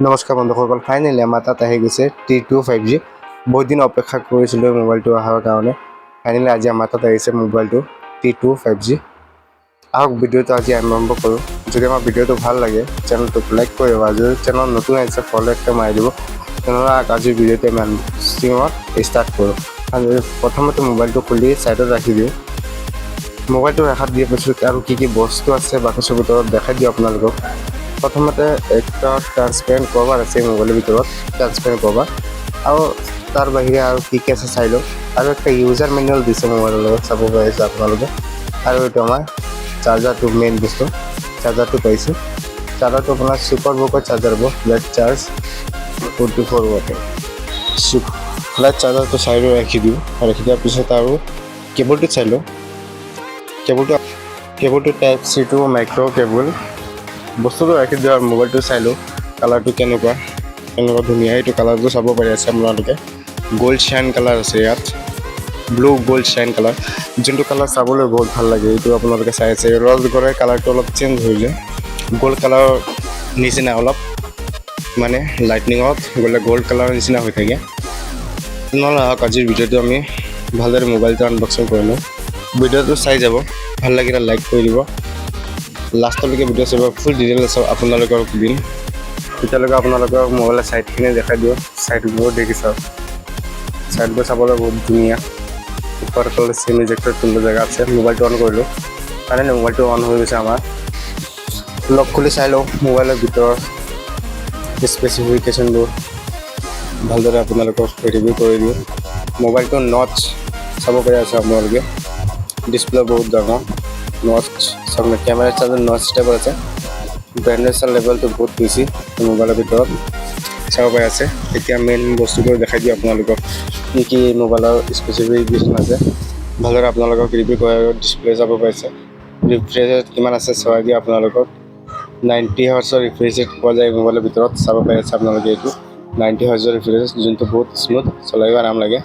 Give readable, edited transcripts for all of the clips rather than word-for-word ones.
নমস্কাৰ বন্ধুসকল, ফাইনেলি আমাৰ তাত আহি গৈছে T2 5G। বহুত দিন অপেক্ষা কৰিছিলোঁ মোবাইলটো অহাৰ কাৰণে। ফাইনেলি আজি আমাৰ তাত আহিছে মোবাইলটো T2 5G। আহক ভিডিঅ'টো আজি আৰম্ভ কৰোঁ। যদি আমাৰ ভিডিঅ'টো ভাল লাগে চেনেলটোক লাইক কৰিব, যদি চেনেল নতুন আহিছে ফ'ল' একটা মাৰি দিব। তেনেহ'লে আজিৰ ভিডিঅ'টো আমি আনবক্সিঙত ষ্টাৰ্ট কৰোঁ। প্ৰথমতে মোবাইলটো খুলি ছাইডত ৰাখি দিওঁ। মোবাইলটো ৰাখাত দিয়াৰ পিছত আৰু কি বস্তু আছে বাকচৰ ভিতৰত দেখাই দিওঁ আপোনালোকক। প্ৰথমতে একটা ট্ৰান্সপেৰেণ্ট কভাৰ আছে মোবাইলৰ ভিতৰত, ট্ৰান্সপেৰেণ্ট কভাৰ, আৰু তাৰ বাহিৰে আৰু কি আছে চাই লওঁ। আৰু একটা ইউজাৰ মেনুৱেল দিছে মোবাইলৰ লগত, চাব পাৰিছে আপোনালোকে। আৰু এইটো আমাৰ চাৰ্জাৰটো, মেইন বস্তু চাৰ্জাৰটো পাইছোঁ। চাৰ্জাৰটো আপোনাৰ ছুপাৰ বকৰ চাৰ্জাৰ হ'ব, ফ্লেট চাৰ্জ 44 ৱাটৰ। ফ্লেট চাৰ্জাৰটো চাইডত ৰাখি দিওঁ। ৰাখি দিয়াৰ পিছত আৰু কেবলটো চাই লওঁ। কেবলটো type C two micro' cable. বস্তুটো ৰাখি দিওঁ আৰু মোবাইলটো চাই লওঁ। কালাৰটো কেনেকুৱা ধুনীয়া, এইটো কালাৰটো চাব পাৰি আছে আপোনালোকে। গ'ল্ড শ্বাইন কালাৰ আছে ইয়াত, ব্লু গ'ল্ড শ্বাইন কালাৰ, যোনটো কালাৰ চাবলৈ বহুত ভাল লাগে। এইটো আপোনালোকে চাই আছে। ৰ'জ গ'ল্ডৰ কালাৰটো অলপ চেঞ্জ হৈ যায়, গ'ল্ড কালাৰৰ নিচিনা অলপ, মানে লাইটনিঙত গ'লে গ'ল্ড কালাৰৰ নিচিনা হৈ থাকে। নহ'লে আহক আজিৰ ভিডিঅ'টো আমি ভালদৰে মোবাইলটো আনবক্সিং কৰি লওঁ। ভিডিঅ'টো চাই যাব, ভাল লাগিলে লাইক কৰি দিব। লাষ্টলৈকে ভিডিঅ' চাব, ফুল ডিটেইলছ আপোনালোকৰ দিম। তেতিয়ালৈকে আপোনালোকৰ মোবাইলৰ ছাইডখিনি দেখাই দিওঁ। ছাইডবোৰ দেখি চাওক, ছাইডবোৰ চাবলৈ বহুত ধুনীয়া। ওপৰ তলত চিম ইজেক্টৰ যোনটো জেগা আছে। মোবাইলটো অন কৰিলোঁ, কাৰণে মোবাইলটো অন হৈ গৈছে আমাৰ। লক খুলি চাই লওঁ মোবাইলৰ ভিতৰৰ স্পেচিফিকেশ্যনবোৰ ভালদৰে আপোনালোকক ৰিভিউ কৰি দিওঁ। মোবাইলটো নটচ চাব পাৰি আছে আপোনালোকে, ডিছপ্লে বহুত ডাঙৰ, নটচ চাব, কেমেৰা চাৰ্জৰ নটচ ষ্টেবল আছে। ব্ৰাইটনেছৰ লেভেলটো বহুত বেছি মোবাইলৰ ভিতৰত চাব পাৰি আছে। এতিয়া মেইন বস্তুবোৰ দেখাই দিওঁ আপোনালোকক, কি মোবাইলৰ স্পেচিফিকেশ্যন আছে ভালদৰে আপোনালোকক ৰিভিউ কৰে। ডিছপ্লে চাব পাৰিছে, ৰিফ্ৰেছ ৰেট কিমান আছে চাই দিওঁ আপোনালোকক। 90 হাৰ্টছৰ ৰিফ্ৰেছ ৰেট পোৱা যায় মোবাইলৰ ভিতৰত, চাব পাৰি আছে আপোনালোকে। এইটো 90 হাৰ্টছৰ ৰিফ্ৰেছ, যোনটো বহুত স্মুথ, চলাইও আৰাম লাগে।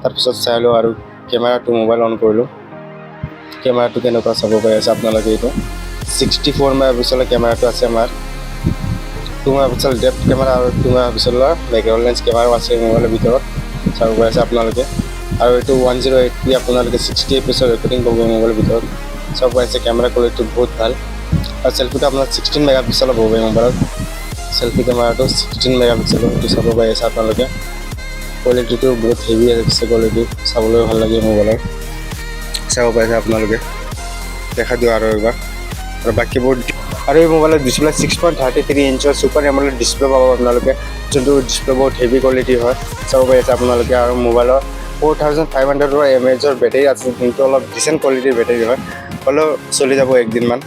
তাৰপিছত চাই লওঁ আৰু কেমেৰাটো, মোবাইল অন কৰিলোঁ। কেমেৰাটো কেনেকুৱা চাব পাৰি আছে আপোনালোকে। এইটো 64 মেগাপিক্সেলৰ কেমেৰাটো আছে আমাৰ, 2 মেগাপিক্সেল ডেপ্থ কেমেৰা আৰু 2 মেগাপিক্সেলৰ মেক্ৰ' লেন্স কেমেৰাও আছে মোবাইলৰ ভিতৰত, চাব পাৰি আছে আপোনালোকে। আৰু এইটো 1080p আপোনালোকে 60 fps ৰেকৰ্ডিং কৰিব মোবাইলৰ ভিতৰত, চাব পাৰিছে। কেমেৰা কোৱালিটিটো বহুত ভাল। আৰু চেল্ফিটো আপোনাৰ 16 মেগাপিক্সেলৰ হ'ব মোবাইলত। চেল্ফি কেমেৰাটো 16 মেগাপিক্সেলৰ, এইটো চাব পাৰি আছে আপোনালোকে। কোৱালিটিটো বহুত হেভি আছে, কোৱালিটি চাবলৈ ভাল লাগে মোবাইলৰ, চাব পাৰিছে আপোনালোকে। দেখা দিওঁ আৰু একবাৰ। আৰু বাকীবোৰ আৰু এই মোবাইলৰ ডিছপ্লে 6.33 ইঞ্চৰ ছুপাৰ এমোলেড ডিছপ্লে পাব আপোনালোকে, যোনটো ডিছপ্লে বহুত হেভি কোৱালিটি হয়, চাব পাৰি আছে আপোনালোকে। আৰু মোবাইলৰ 4500 mAh বেটেৰী আছে, যোনটো অলপ ডিচেণ্ট কোৱালিটিৰ বেটেৰী হয়, হ'লেও চলি যাব একদিনমান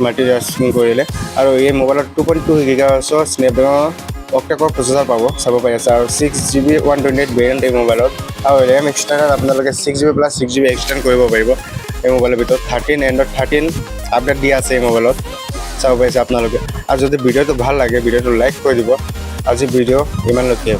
মাল্টিটাস্কিং কৰিলে। আৰু এই মোবাইলত 2.2 GHz স্নেপড্ৰেগনৰ অক্টা-কোৰ প্ৰচেছৰ পাব, চাব পাৰি আছে। আৰু 6GB 128 ভেৰিয়েণ্ট এই মোবাইলত। আৰু ৰেম এক্সটেণ্ডাৰ আপোনালোকে 6GB + 6GB এক্সটেণ্ড কৰিব পাৰিব এই মোবাইলৰ ভিতৰত। 13 আপডেট দিয়া আছে এই মোবাইলত, চাব পাৰিছে আপোনালোকে। আৰু যদি ভিডিঅ'টো ভাল লাগে ভিডিঅ'টো লাইক কৰি দিব। আজি ভিডিঅ' ইমানলৈকে।